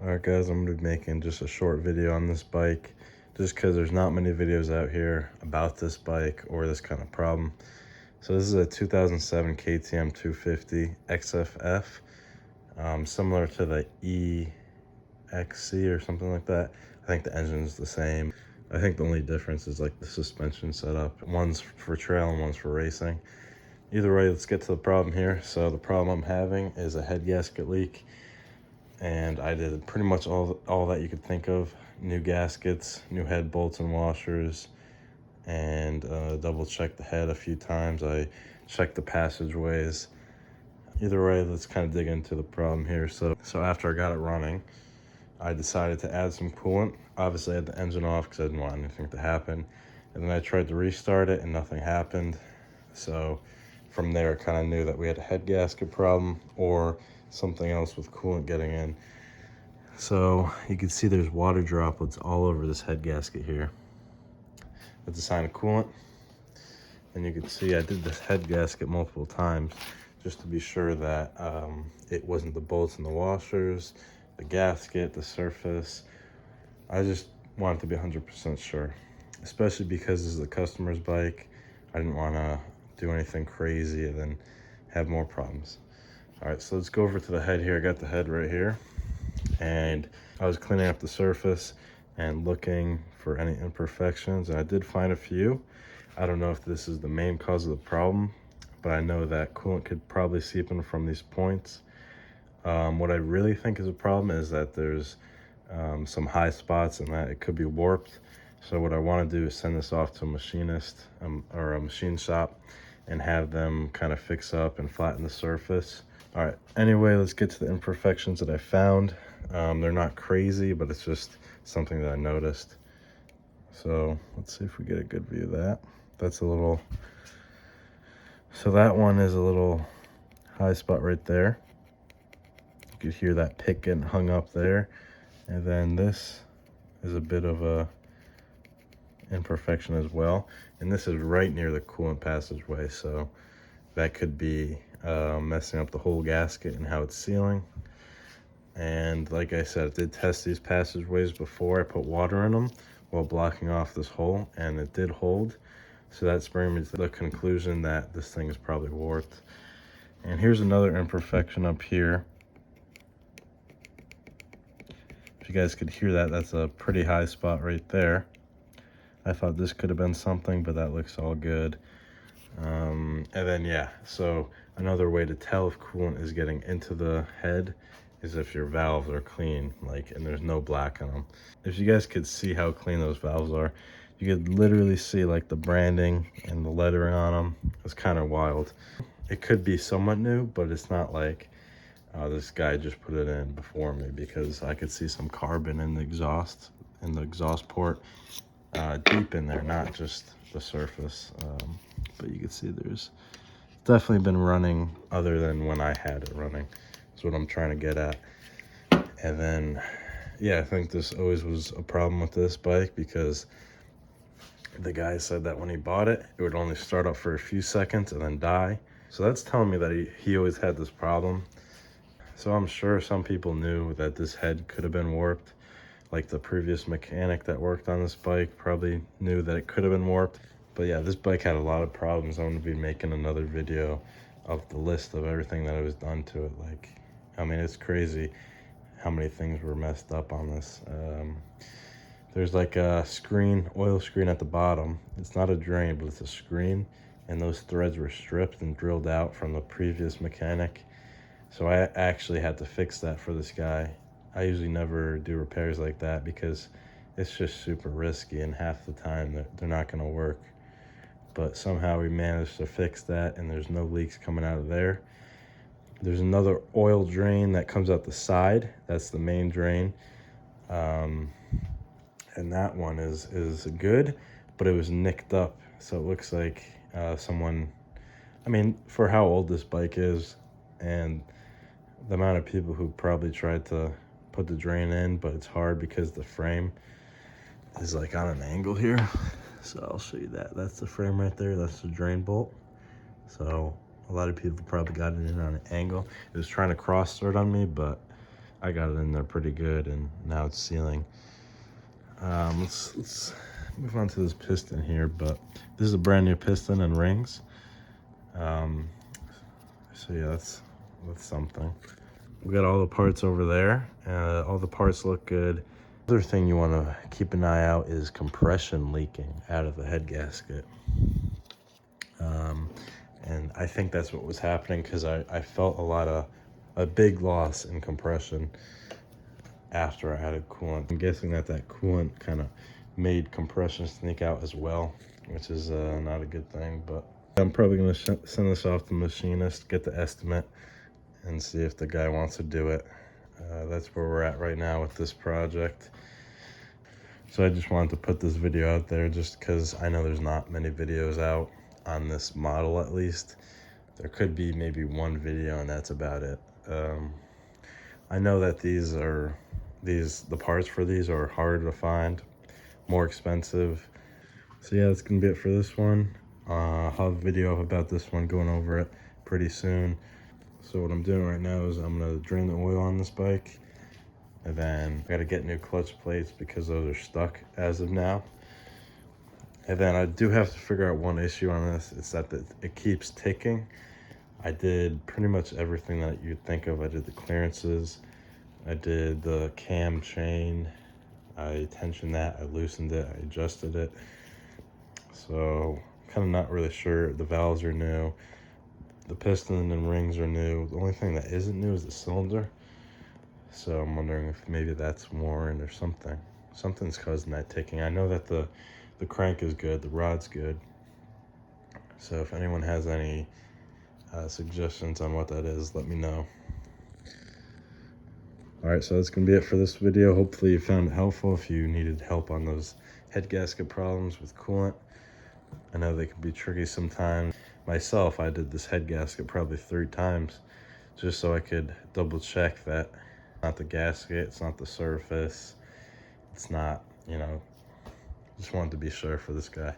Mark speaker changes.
Speaker 1: Alright guys, I'm going to be making just a short video on this bike just because there's not many videos out here about this bike or this kind of problem. So this is a 2007 KTM 250 XFF, similar to the EXC or something like that. I think the engine's the same. I think the only difference is like the suspension setup. One's for trail and one's for racing. Either way, let's get to the problem here. So the problem I'm having is a head gasket leak. And I did pretty much all that you could think of. New gaskets, new head bolts and washers, and double checked the head a few times. I checked the passageways. Either way, let's kind of dig into the problem here. So after I got it running, I decided to add some coolant. Obviously I had the engine off because I didn't want anything to happen. And then I tried to restart it and nothing happened. So from there I kind of knew that we had a head gasket problem or something else with coolant getting in. So you can see there's water droplets all over this head gasket here. That's a sign of coolant. And you can see I did this head gasket multiple times just to be sure that it wasn't the bolts and the washers, the gasket, the surface. I just wanted to be 100% sure, especially because this is a customer's bike. I didn't want to do anything crazy and then have more problems. All right, so let's go over to the head here. I got the head right here, and I was cleaning up the surface and looking for any imperfections, and I did find a few. I don't know if this is the main cause of the problem, but I know that coolant could probably seep in from these points. What I really think is a problem is that there's some high spots and that it could be warped. So what I want to do is send this off to a machinist or a machine shop and have them kind of fix up and flatten the surface. All right, anyway, let's get to the imperfections that I found. They're not crazy, but it's just something that I noticed. So let's see if we get a good view of that. That's a little, so that one is a little high spot right there. You could hear that pick getting hung up there. And then this is a bit of a imperfection as well. And this is right near the coolant passageway, so that could be messing up the whole gasket and how it's sealing. And like I said, I did test these passageways before. I put water in them while blocking off this hole, and it did hold. So that's bringing me to the conclusion that this thing is probably warped. And here's another imperfection up here. If you guys could hear that, that's a pretty high spot right there. I thought this could have been something, but that looks all good. And then yeah, so another way to tell if coolant is getting into the head is if your valves are clean, like, and there's no black on them. If you guys could see how clean those valves are, you could literally see like the branding and the lettering on them. It's kind of wild. It could be somewhat new, but it's not like this guy just put it in before me, because I could see some carbon in the exhaust port, deep in there, not just the surface. But you can see there's definitely been running other than when I had it running. That's what I'm trying to get at. And then, yeah, I think this always was a problem with this bike, because the guy said that when he bought it, it would only start up for a few seconds and then die. So that's telling me that he always had this problem. So I'm sure some people knew that this head could have been warped. Like the previous mechanic that worked on this bike probably knew that it could have been warped. But yeah, this bike had a lot of problems. I'm going to be making another video of the list of everything that was done to it. Like, I mean, it's crazy how many things were messed up on this. There's like a screen, oil screen at the bottom. It's not a drain, but it's a screen. And those threads were stripped and drilled out from the previous mechanic. So I actually had to fix that for this guy. I usually never do repairs like that because it's just super risky, and half the time they're not going to work. But somehow we managed to fix that, and there's no leaks coming out of there. There's another oil drain that comes out the side. That's the main drain. And that one is good, but it was nicked up. So it looks like someone, I mean, for how old this bike is and the amount of people who probably tried to put the drain in, but it's hard because the frame is like on an angle here. So I'll show you that. That's the frame right there. That's the drain bolt. So a lot of people probably got it in on an angle. It was trying to cross thread on me, but I got it in there pretty good, and now it's sealing. Let's move on to this piston here, but this is a brand new piston and rings. So yeah, that's something. We got all the parts over there. All the parts look good. Other thing you want to keep an eye out is compression leaking out of the head gasket. And I think that's what was happening, because I felt a big loss in compression after I added coolant. I'm guessing that coolant kind of made compression sneak out as well, which is not a good thing. But I'm probably going to send this off to the machinist, get the estimate, and see if the guy wants to do it. That's where we're at right now with this project. So I just wanted to put this video out there just because I know there's not many videos out on this model. At least there could be maybe one video, and that's about it. I know that the parts for these are harder to find, more expensive. So yeah, that's gonna be it for this one. I'll have a video about this one, going over it pretty soon. So what I'm doing right now is I'm gonna drain the oil on this bike, and then I gotta get new clutch plates because those are stuck as of now. And then I do have to figure out one issue on this. It's that it keeps ticking. I did pretty much everything that you'd think of. I did the clearances, I did the cam chain, I tensioned that, I loosened it, I adjusted it. So kind of not really sure. The valves are new, the piston and rings are new. The only thing that isn't new is the cylinder. So I'm wondering if maybe that's worn or something. Something's causing that ticking. I know that the crank is good, the rod's good. So if anyone has any suggestions on what that is, let me know. All right, so that's gonna be it for this video. Hopefully you found it helpful if you needed help on those head gasket problems with coolant. I know they can be tricky sometimes. Myself, I did this head gasket probably 3 times just so I could double check that it's not the gasket, it's not the surface, it's not, just wanted to be sure for this guy.